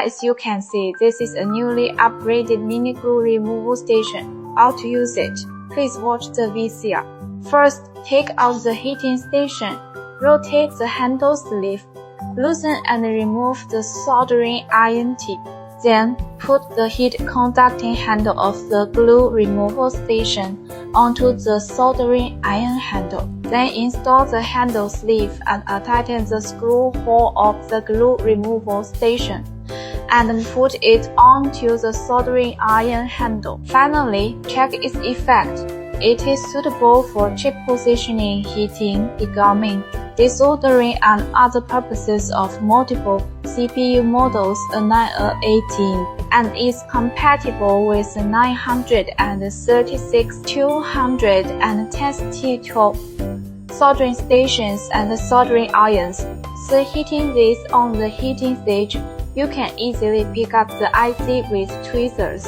As you can see, this is a newly upgraded mini glue removal station. How to use it? Please watch the VCR. First, take out the heating station. Rotate the handle sleeve. Loosen and remove the soldering iron tip. Then, put the heat-conducting handle of the glue removal station onto the soldering iron handle. Then install the handle sleeve and tighten the screw hole of the glue removal station, and put it onto the soldering iron handle. Finally, check its effect. It is suitable for chip positioning, heating, degumming, desoldering, and other purposes of multiple CPU models A9, A18, and is compatible with the 936, 210 T12 soldering stations and soldering irons. So heating this on the heating stage, you can easily pick up the IC with tweezers.